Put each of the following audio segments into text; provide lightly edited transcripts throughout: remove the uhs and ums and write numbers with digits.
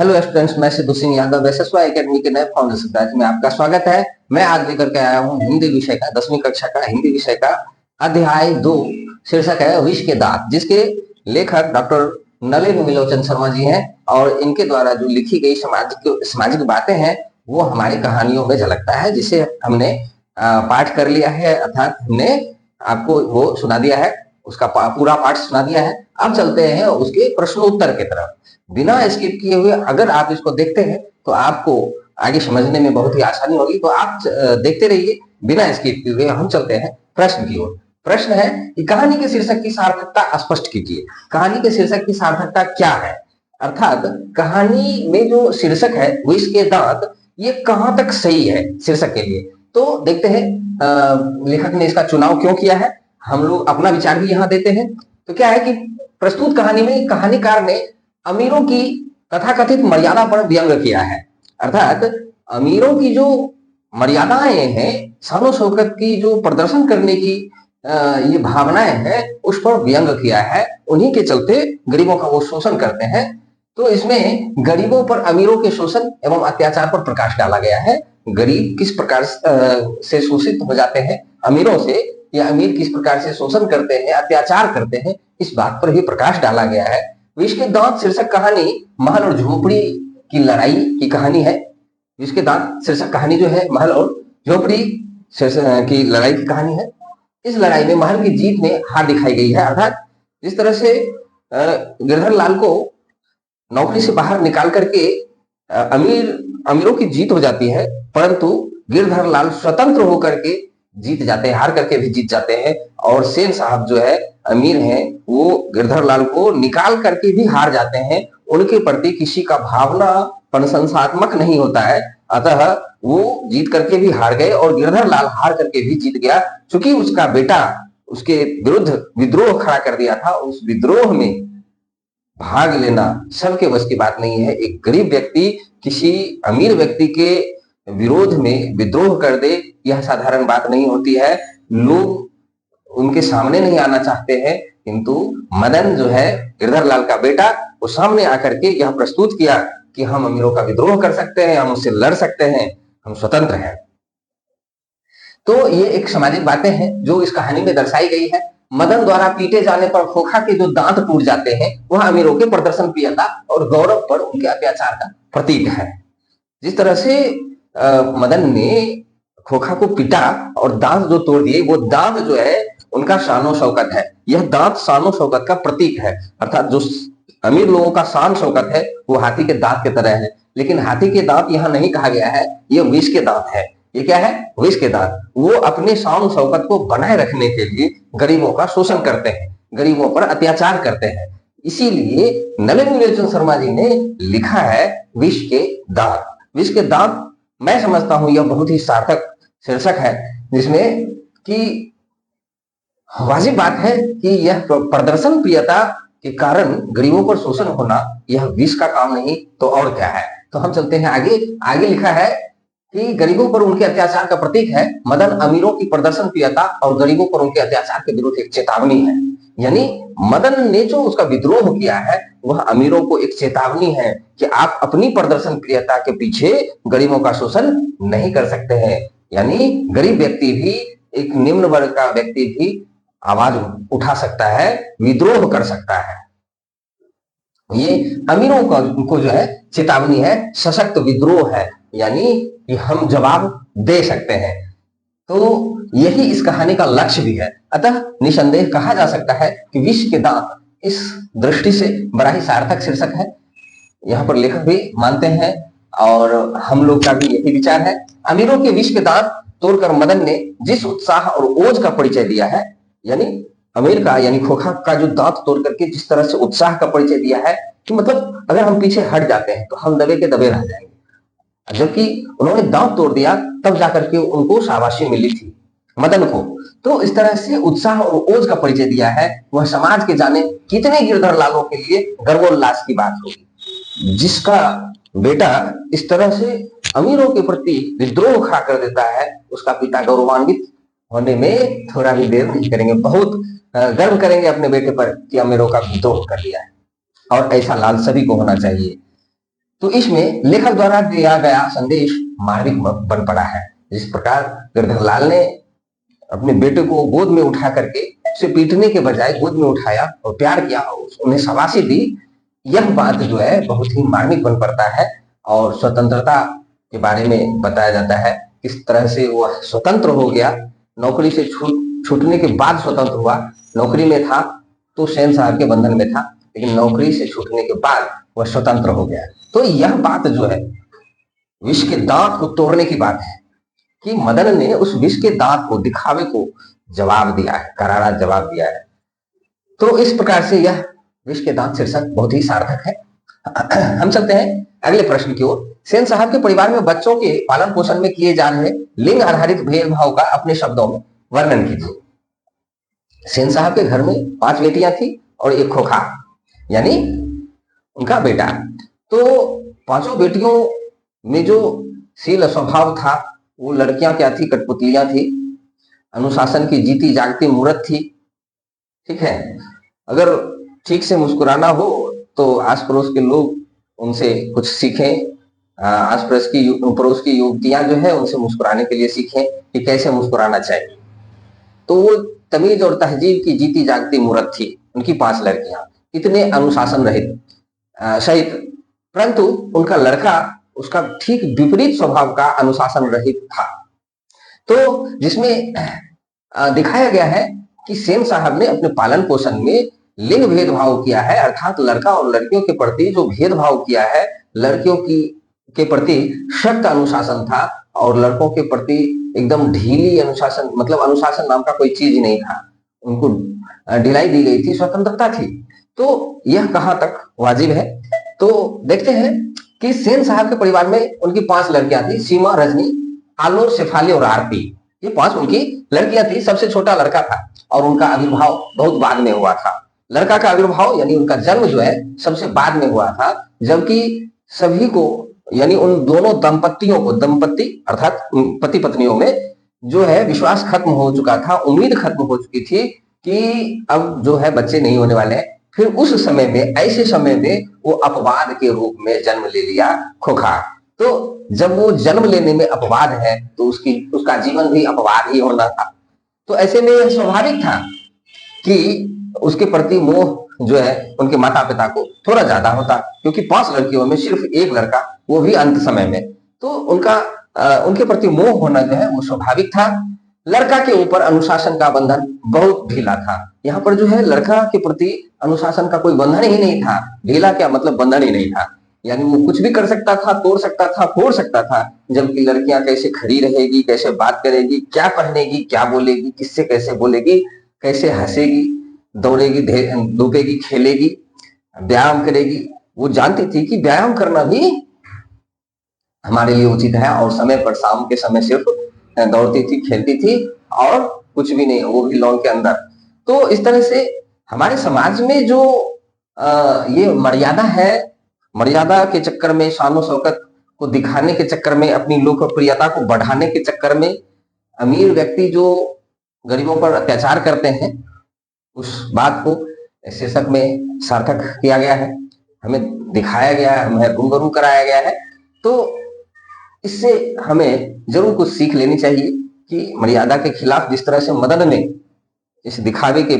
Hello students, मैं Sidhu Singh Yadav SSY academy के नए फाउंडेशन बैच में आपका स्वागत है। मैं आज लेकर के आया हूँ हिंदी विषय का 10वीं कक्षा का हिंदी विषय का अध्याय 2। शीर्षक है विष के दांत, जिसके लेखक डॉक्टर नलिन विलोचन शर्मा जी हैं और इनके द्वारा जो लिखी गई सामाजिक बातें हैं वो हमारी कहानियों में झलकता है, जिसे हमने पाठ कर लिया है, अर्थात हमने आपको वो सुना दिया है, उसका पूरा पाठ सुना दिया है। अब चलते हैं उसके प्रश्नोत्तर की तरफ। बिना स्किप किए हुए अगर आप इसको देखते हैं तो आपको आगे समझने में बहुत ही आसानी होगी, तो आप देखते रहिए बिना स्किप किए हुए। हम चलते हैं प्रश्न की ओर। प्रश्न है कि कहानी के शीर्षक की सार्थकता स्पष्ट कीजिए। कहानी के शीर्षक की सार्थकता क्या है, अर्थात कहानी में जो शीर्षक है वो इसके दांत, ये कहां तक सही है शीर्षक के लिए। तो देखते हैं लेखक ने इसका चुनाव क्यों किया है, हम लोग अपना विचार भी यहाँ देते हैं। तो क्या है कि प्रस्तुत कहानी में कहानीकार ने अमीरों की तथाकथित मर्यादा पर व्यंग किया है, अर्थात अमीरों की जो मर्यादाएं हैं, शान शौकत की जो प्रदर्शन करने की ये भावनाएं हैं, उस पर व्यंग किया है। उन्हीं के चलते गरीबों का वो शोषण करते हैं। तो इसमें गरीबों पर अमीरों के शोषण एवं अत्याचार पर प्रकाश डाला गया है। गरीब किस प्रकार से शोषित हो जाते हैं अमीरों से, या अमीर किस प्रकार से शोषण करते हैं, अत्याचार करते हैं, इस बात पर भी प्रकाश डाला गया है। विष के दांत शीर्षक कहानी महल और झोपड़ी की लड़ाई की कहानी है। विष के दांत शीर्षक कहानी जो है महल और झोपड़ी की लड़ाई की कहानी है। इस लड़ाई में महल की जीत में हार दिखाई गई है, अर्थात जिस तरह से गिरधर लाल को नौकरी से बाहर निकाल करके अमीरों की जीत हो जाती है, परंतु गिरधर लाल स्वतंत्र होकर के जीत जाते हैं, हार करके भी जीत जाते हैं। और सेन साहब जो है अमीर हैं, वो गिरधर लाल को निकाल करके भी हार जाते हैं। उनके प्रति किसी का भावना प्रशंसात्मक नहीं होता है, अतः वो जीत करके भी हार गए और गिरधर लाल हार करके भी जीत गया। चूंकि उसका बेटा उसके विरुद्ध विद्रोह खड़ा कर दिया था, उस विद्रोह में भाग लेना सबके बस की बात नहीं है। एक गरीब व्यक्ति किसी अमीर व्यक्ति के विरोध में विद्रोह कर दे, यह साधारण बात नहीं होती है। लोग उनके सामने नहीं आना चाहते हैं, किंतु मदन जो है गिरधर लाल का बेटा, वो सामने आकर के यह प्रस्तुत किया कि हम अमीरों का विद्रोह कर सकते हैं, हम उससे लड़ सकते हैं, हम स्वतंत्र हैं। तो ये एक सामाजिक बातें हैं जो इस कहानी में दर्शाई गई है। मदन द्वारा पीटे जाने पर खोखा के जो दांत टूट जाते हैं, वह अमीरों के प्रदर्शन प्रियता और गौरव पर उनके अत्याचार का प्रतीक है। जिस तरह से मदन ने खोखा को पीटा और दांत जो तोड़ दिए, वो दांत जो है उनका शानो शौकत है। यह दांत शानो शौकत का प्रतीक है, अर्थात जो अमीर लोगों का शान शौकत है वो हाथी के दांत की तरह है। लेकिन हाथी के दांत यहाँ नहीं कहा गया है, ये विष के दांत है। ये क्या है? विष के दांत। वो अपने शान शौकत को बनाए रखने के लिए गरीबों का शोषण करते हैं, गरीबों पर अत्याचार करते हैं। इसीलिए नलिन विलोचन शर्मा जी ने लिखा है विष के दांत। विष के दांत मैं समझता हूं यह बहुत ही सार्थक शीर्षक है, जिसमें कि वाजिब बात है कि यह प्रदर्शन प्रियता के कारण गरीबों पर शोषण होना यह विष का काम नहीं तो और क्या है। तो हम चलते हैं आगे। आगे लिखा है कि गरीबों पर उनके अत्याचार का प्रतीक है। मदन अमीरों की प्रदर्शन प्रियता और गरीबों पर उनके अत्याचार के विरुद्ध एक चेतावनी है। यानी मदन ने जो उसका विद्रोह किया है वह अमीरों को एक चेतावनी है कि आप अपनी प्रदर्शन प्रियता के पीछे गरीबों का शोषण नहीं कर सकते हैं। यानी गरीब व्यक्ति भी, एक निम्न वर्ग का व्यक्ति भी आवाज उठा सकता है, विद्रोह कर सकता है। ये अमीरों को जो है चेतावनी है, सशक्त विद्रोह है, यानी कि हम जवाब दे सकते हैं। तो यही इस कहानी का लक्ष्य भी है। अतः निसंदेह कहा जा सकता है कि विष के दांत इस दृष्टि से बड़ा ही सार्थक शीर्षक है। यहाँ पर लेखक भी मानते हैं और हम लोग का भी यही विचार है। अमीरों के विष के दांत तोड़कर मदन ने जिस उत्साह और ओज का परिचय दिया है, यानी अमीर का यानी खोखा का जो दांत तोड़ करके जिस तरह से उत्साह का परिचय दिया है कि मतलब अगर हम पीछे हट जाते हैं तो हम दबे के दबे रह जाएंगे, जबकि उन्होंने दांत तोड़ दिया तब जाकर के उनको शाबाशी मिली थी मदन को। तो इस तरह से उत्साह और ओज का परिचय दिया है। वह समाज के जाने कितने गिरधर लालों के लिए गर्वोल्लास की बात होगी, जिसका बेटा इस तरह से अमीरों के प्रति विद्रोह खड़ा कर देता है, उसका पिता गौरवान्वित होने में थोड़ा भी देर नहीं करेंगे, बहुत गर्व करेंगे अपने बेटे पर कि अमीरों का विद्रोह कर दिया है। और ऐसा लाल सभी को होना चाहिए। तो इसमें लेखक द्वारा दिया गया संदेश मार्मिक बन पड़ा है। जिस प्रकार गिरधरलाल ने अपने बेटे को गोद में उठा करके उसे पीटने के बजाय गोद में उठाया और प्यार किया और उन्हें शाबाशी दी, यह बात जो है बहुत ही मार्मिक बन पड़ता है। और स्वतंत्रता के बारे में बताया जाता है, किस तरह से वह स्वतंत्र हो गया, नौकरी से छूटने के बाद स्वतंत्र हुआ। नौकरी में था तो सेन साहब के बंधन में था, लेकिन नौकरी से छूटने के बाद वह स्वतंत्र हो गया। तो यह बात जो है विष के दांत को तोड़ने की बात है कि मदन ने उस विष के दांत को, दिखावे को जवाब दिया है, करारा जवाब दिया है। तो इस प्रकार से यह विष के दांत शीर्षक बहुत ही सार्थक है। हम चलते हैं अगले प्रश्न की ओर। सेन साहब के परिवार में बच्चों के पालन पोषण में किए जा रहे लिंग आधारित भेदभाव का अपने शब्दों में वर्णन कीजिए। सेन साहब के घर में 5 बेटियां थी और एक खोखा, यानी उनका बेटा। तो 5 बेटियों में जो शील स्वभाव था वो लड़कियां क्या थी, कठपुतलियां थी, अनुशासन की जीती जागती मूर्त थी। ठीक है, अगर ठीक से मुस्कुराना हो तो आस पड़ोस के लोग उनसे कुछ सीखें, आस पड़ोस की युवतियां जो है उनसे मुस्कुराने के लिए सीखें कि कैसे मुस्कुराना चाहिए। तो वो तमीज और तहजीब की जीती जागती मूर्त थी उनकी 5 लड़कियां, इतने अनुशासन रहित सहित, परंतु उनका लड़का उसका ठीक विपरीत स्वभाव का अनुशासन रहित था। तो जिसमें दिखाया गया है कि सेन साहब ने अपने पालन पोषण में लिंग भेदभाव किया है, अर्थात लड़का और लड़कियों के प्रति जो भेदभाव किया है, लड़कियों की के प्रति सख्त अनुशासन था और लड़कों के प्रति एकदम ढीली अनुशासन, मतलब अनुशासन नाम का कोई चीज नहीं था, उनको ढिलाई दी गई थी, स्वतंत्रता थी। तो यह कहां तक वाजिब है? तो देखते हैं कि सेन साहब के परिवार में उनकी 5 लड़कियां थी, सीमा, रजनी, आलो, शेफाली और आरती। ये 5 उनकी लड़कियां थी। सबसे छोटा लड़का था और उनका आविर्भाव बहुत बाद में हुआ था। लड़का का आविर्भाव यानी उनका जन्म जो है सबसे बाद में हुआ था, जबकि सभी को यानी उन दोनों दंपतियों को, दंपति अर्थात पति पत्नियों में जो है विश्वास खत्म हो चुका था, उम्मीद खत्म हो चुकी थी कि अब जो है बच्चे नहीं होने वाले हैं। फिर उस समय में, ऐसे समय में वो अपवाद के रूप में जन्म ले लिया खोखा। तो जब वो जन्म लेने में अपवाद है तो उसका जीवन भी अपवाद ही होना था। तो ऐसे में स्वाभाविक था कि उसके प्रति मोह जो है उनके माता पिता को थोड़ा ज्यादा होता, क्योंकि 5 लड़कियों में सिर्फ एक लड़का, वो भी अंत समय में। तो उनके प्रति मोह होना जो है वो स्वाभाविक था। लड़का के ऊपर अनुशासन का बंधन बहुत ढीला था। यहाँ पर जो है लड़का के प्रति अनुशासन का कोई बंधन ही नहीं था। ढीला क्या मतलब? बंधन ही नहीं था, यानी वो कुछ भी कर सकता था, तोड़ सकता था, फोड़ सकता था। जबकि लड़कियां कैसे खड़ी रहेगी, कैसे बात करेगी, क्या पहनेगी, क्या बोलेगी, किससे कैसे बोलेगी, कैसे हंसेगी, दौड़ेगी, धूपेगी, खेलेगी, व्यायाम करेगी, वो जानती थी कि व्यायाम करना भी हमारे लिए उचित है। और समय पर, शाम के समय सिर्फ दौड़ती थी, खेलती थी और कुछ भी नहीं, वो भी लॉन के अंदर। तो इस तरह से हमारे समाज में जो ये मर्यादा है, मर्यादा के चक्कर में, शान शौकत को दिखाने के चक्कर में, अपनी लोकप्रियता को बढ़ाने के चक्कर में अमीर व्यक्ति जो गरीबों पर अत्याचार करते हैं, उस बात को शीर्षक में सार्थक किया गया है, हमें दिखाया गया है, हमें रूबरू कराया गया है। तो इससे हमें जरूर कुछ सीख लेनी चाहिए कि मर्यादा के खिलाफ जिस तरह से मदन ने इस दिखावे के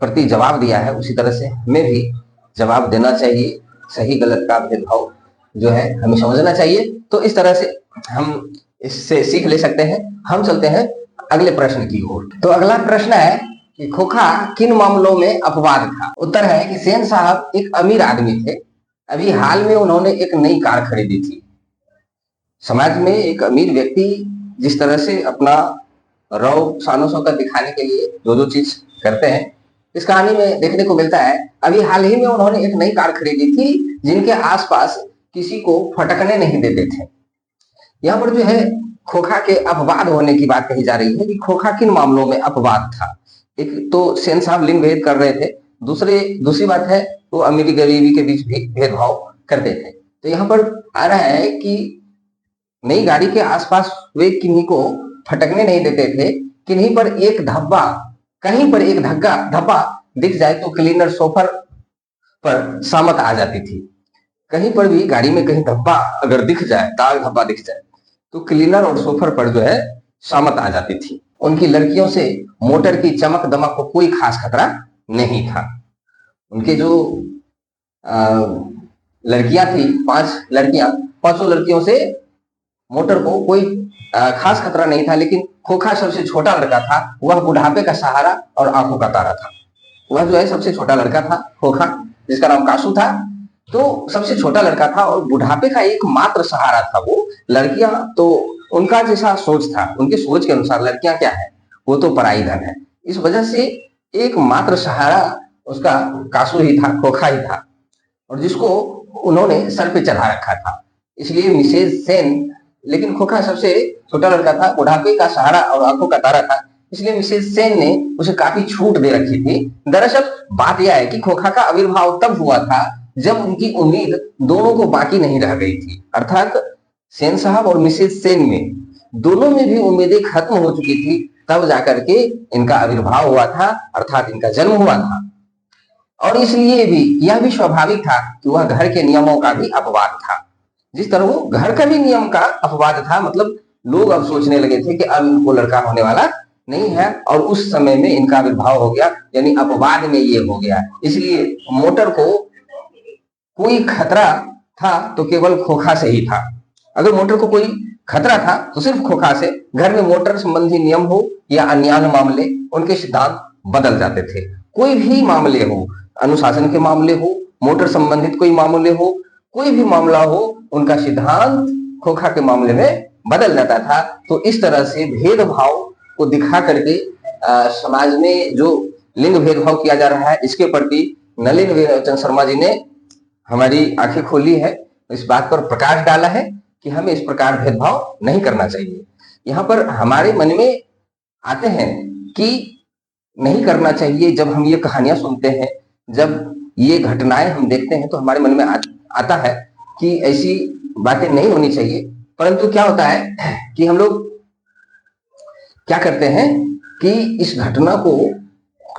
प्रति जवाब दिया है, उसी तरह से हमें भी जवाब देना चाहिए। सही गलत का भेदभाव जो है हमें समझना चाहिए। तो इस तरह से हम इससे सीख ले सकते हैं। हम चलते हैं अगले प्रश्न की ओर। तो अगला प्रश्न है कि खोखा किन मामलों में अपवाद था? उत्तर है कि सेन साहब एक अमीर आदमी थे। अभी हाल में उन्होंने एक नई कार खरीदी थी। समाज में एक अमीर व्यक्ति जिस तरह से अपना रौब, शान शौकत दिखाने के लिए जो जो चीज करते हैं, इस कहानी में देखने को मिलता है। अभी हाल ही में उन्होंने एक नई कार खरीदी थी जिनके आसपास किसी को फटकने नहीं देते थे। यहाँ पर जो है खोखा के अपवाद होने की बात कही जा रही है कि खोखा किन मामलों में अपवाद था। एक तो सेन साहब लिंग भेद कर रहे थे, दूसरी बात है वो अमीरी गरीबी के बीच भी भेदभाव करते थे। तो यहाँ पर आ रहा है कि नई गाड़ी के आसपास वे किन्हीं को फटकने नहीं देते थे। किन्हीं पर एक धब्बा, कहीं पर एक धब्बा दिख जाए तो क्लीनर सोफर पर शामत आ जाती थी। कहीं पर भी गाड़ी में कहीं धब्बा अगर दिख जाए, दाग धब्बा दिख जाए, तो क्लीनर और सोफर पर जो है शामत आ जाती थी। उनकी लड़कियों से मोटर की चमक दमक को कोई खास खतरा नहीं था। उनके जो लड़कियां थी, 5 लड़कियां, 5 लड़कियों से मोटर को कोई खास खतरा नहीं था। लेकिन खोखा सबसे छोटा लड़का था, वह बुढ़ापे का सहारा और आंखों का तारा था। वह जो है सबसे छोटा लड़का था, खोखा, जिसका नाम कासू था। तो सबसे छोटा लड़का था और बुढ़ापे का एकमात्र सहारा था वो। लड़कियां तो उनका जैसा सोच था, उनके सोच के अनुसार लड़कियां क्या है, वो तो पराई धन है। इस वजह से एकमात्र सहारा उसका कासू ही था, खोखा ही था, और जिसको उन्होंने सर पे चढ़ा रखा था। इसलिए मिसेज सेन, लेकिन खोखा सबसे छोटा लड़का था, बुढ़ापे का सहारा और आंखों का तारा था, इसलिए मिसेज सेन ने उसे काफी छूट दे रखी थी। दरअसल बात यह है कि खोखा का आविर्भाव तब हुआ था जब उनकी उम्मीद दोनों को बाकी नहीं रह गई थी, अर्थात सेन साहब और मिसेज सेन में दोनों में भी उम्मीदें खत्म हो चुकी थी, तब जाकर के इनका आविर्भाव हुआ था, अर्थात इनका जन्म हुआ था। और इसलिए भी यह भी स्वाभाविक था कि वह घर के नियमों का भी अपवाद था। जिस तरह वो घर का भी नियम का अपवाद था, मतलब लोग अब सोचने लगे थे कि अब इनको लड़का होने वाला नहीं है, और उस समय में इनका आविर्भाव हो गया, यानी अपवाद में ये हो गया। इसलिए मोटर को कोई खतरा था तो केवल खोखा से ही था। अगर मोटर को कोई खतरा था तो सिर्फ खोखा से। घर में मोटर संबंधी नियम हो या अन्य मामले, उनके सिद्धांत बदल जाते थे। कोई भी मामले हो, अनुशासन के मामले हो, मोटर संबंधित कोई मामले हो, कोई भी मामला हो, उनका सिद्धांत खोखा के मामले में बदल जाता था। तो इस तरह से भेदभाव को दिखा करके समाज में जो लिंग भेदभाव किया जा रहा है, इसके प्रति नलिन विरोचन शर्मा जी ने हमारी आंखें खोली है, इस बात पर प्रकाश डाला है कि हमें इस प्रकार भेदभाव नहीं करना चाहिए। यहाँ पर हमारे मन में आते हैं कि नहीं करना चाहिए। जब हम ये कहानियां सुनते हैं, जब ये घटनाएं हम देखते हैं, तो हमारे मन में आता है कि ऐसी बातें नहीं होनी चाहिए। परंतु क्या होता है कि हम लोग क्या करते हैं कि इस घटना को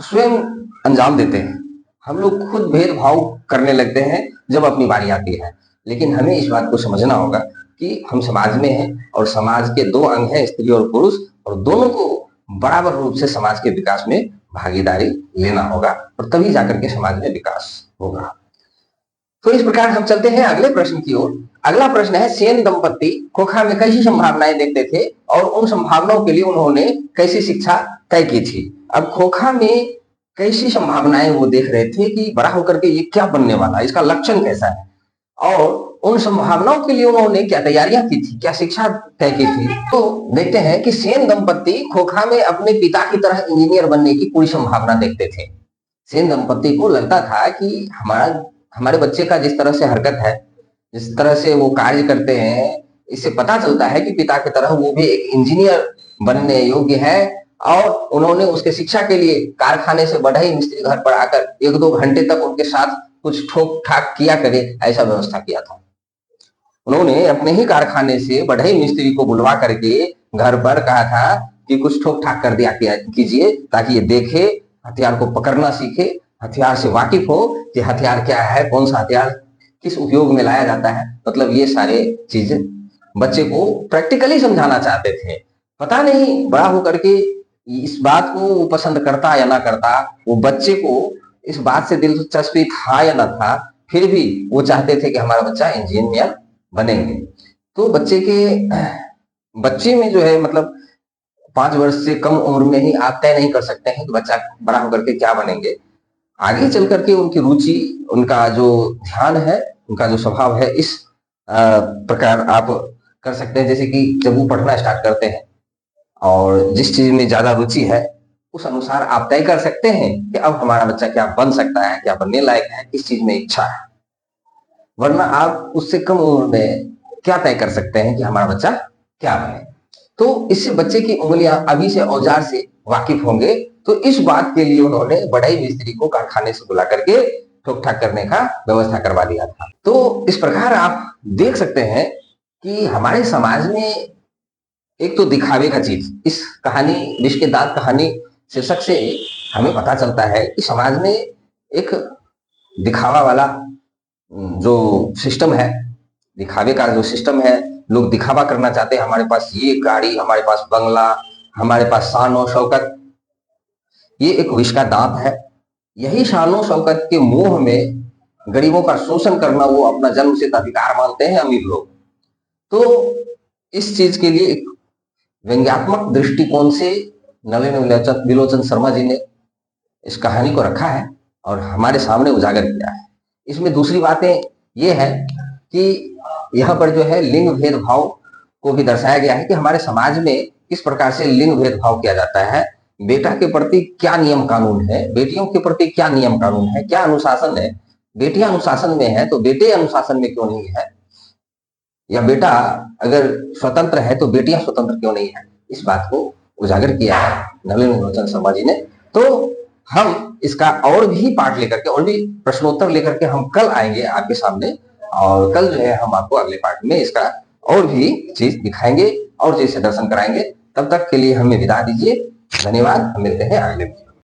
स्वयं अंजाम देते हैं। हम लोग खुद भेदभाव करने लगते हैं जब अपनी बारी आती है। लेकिन हमें इस बात को समझना होगा कि हम समाज में हैं और समाज के 2 अंग हैं, स्त्री और पुरुष, और दोनों को बराबर रूप से समाज के विकास में भागीदारी लेना होगा, और तभी जाकर के समाज में विकास होगा। तो इस प्रकार हम चलते हैं अगले प्रश्न की ओर। अगला प्रश्न है, सेन दंपति खोखा में कैसी संभावनाएं देखते थे और उन संभावनाओं के लिए उन्होंने कैसी शिक्षा तय की थी। अब खोखा में कैसी संभावनाएं वो देख रहे थे कि बड़ा होकर के ये क्या बनने वाला है, इसका लक्षण कैसा है, और उन संभावनाओं के लिए उन्होंने क्या तैयारियां की थी, क्या शिक्षा तय की थी। तो देखते हैं कि सेन दंपति खोखा में अपने पिता की तरह इंजीनियर बनने की पूरी संभावना देखते थे। सेन दंपति को लगता था कि हमारे बच्चे का जिस तरह से हरकत है, जिस तरह से वो कार्य करते हैं, इससे पता चलता है कि पिता की तरह वो भी एक इंजीनियर बनने योग्य है। और उन्होंने उसके शिक्षा के लिए कारखाने से बढ़ई मिस्त्री घर पर आकर 1-2 घंटे तक उनके साथ कुछ ठोक ठाक किया करे, ऐसा व्यवस्था किया था। उन्होंने अपने ही कारखाने से बढ़ई मिस्त्री को बुलवा करके घर पर कहा था कि कुछ ठोक ठाक कर दिया कीजिए, ताकि ये देखे, हथियार को पकड़ना सीखे, हथियार से वाकिफ हो कि हथियार क्या है, कौन सा हथियार किस उपयोग में लाया जाता है। मतलब ये सारे चीजें बच्चे को प्रैक्टिकली समझाना चाहते थे। पता नहीं बड़ा होकर के इस बात को वो पसंद करता या ना करता, वो बच्चे को इस बात से दिलचस्पी था या ना था, फिर भी वो चाहते थे कि हमारा बच्चा इंजीनियर बनेंगे। तो बच्चे में जो है, मतलब 5 वर्ष से कम उम्र में ही आप तय नहीं कर सकते हैं कि बच्चा बड़ा होकर के क्या बनेंगे। आगे चल करके उनकी रुचि, उनका जो ध्यान है, उनका जो स्वभाव है, इस प्रकार आप कर सकते हैं। जैसे कि जब वो पढ़ना स्टार्ट करते हैं और जिस चीज में ज्यादा रुचि है, उस अनुसार आप तय कर सकते हैं कि अब हमारा बच्चा क्या बन सकता है, क्या बनने लायक है, किस चीज में इच्छा है। वरना आप उससे कम उम्र में क्या तय कर सकते हैं कि हमारा बच्चा क्या बने। तो इससे बच्चे की उंगलियां अभी से औजार से वाकिफ होंगे। तो इस बात के लिए उन्होंने बढ़ई मिस्त्री को कारखाने से बुला करके ठोक ठाक करने का व्यवस्था करवा दिया था। तो इस प्रकार आप देख सकते हैं कि हमारे समाज में एक तो दिखावे का चीज, इस कहानी विष के दांत कहानी शीर्षक से हमें पता चलता है कि समाज में एक दिखावा वाला जो सिस्टम है, दिखावे का जो सिस्टम है, लोग दिखावा करना चाहते हैं, हमारे पास ये गाड़ी, हमारे पास बंगला, हमारे पास शान और शौकत, ये एक विष का दांत है। यही शान और शौकत के मोह में गरीबों का शोषण करना वो अपना जन्मसिद्ध अधिकार मानते हैं अमीर लोग। तो इस चीज के लिए एक व्यंग्यात्मक दृष्टिकोण से नलिन विलोचन शर्मा जी ने इस कहानी को रखा है और हमारे सामने उजागर किया है। इसमें दूसरी बातें ये है कि यहाँ पर जो है लिंग भेदभाव को भी दर्शाया गया है कि हमारे समाज में किस प्रकार से लिंग भेदभाव किया जाता है, बेटा के प्रति क्या नियम कानून है, बेटियों के प्रति क्या नियम कानून है, क्या अनुशासन है, बेटियां अनुशासन में है तो बेटे अनुशासन में क्यों नहीं है, या बेटा अगर स्वतंत्र है तो बेटियां स्वतंत्र क्यों नहीं है। इस बात को उजागर किया है नलिन विलोचन शर्मा जी ने। तो हम इसका और भी पार्ट लेकर के, और भी प्रश्नोत्तर लेकर के हम कल आएंगे आपके सामने, और कल जो है हम आपको अगले पार्ट में इसका और भी चीज दिखाएंगे और चीज से दर्शन कराएंगे। तब तक के लिए हमें विदा दीजिए। धन्यवाद। हम मिलते हैं अगले वीडियो।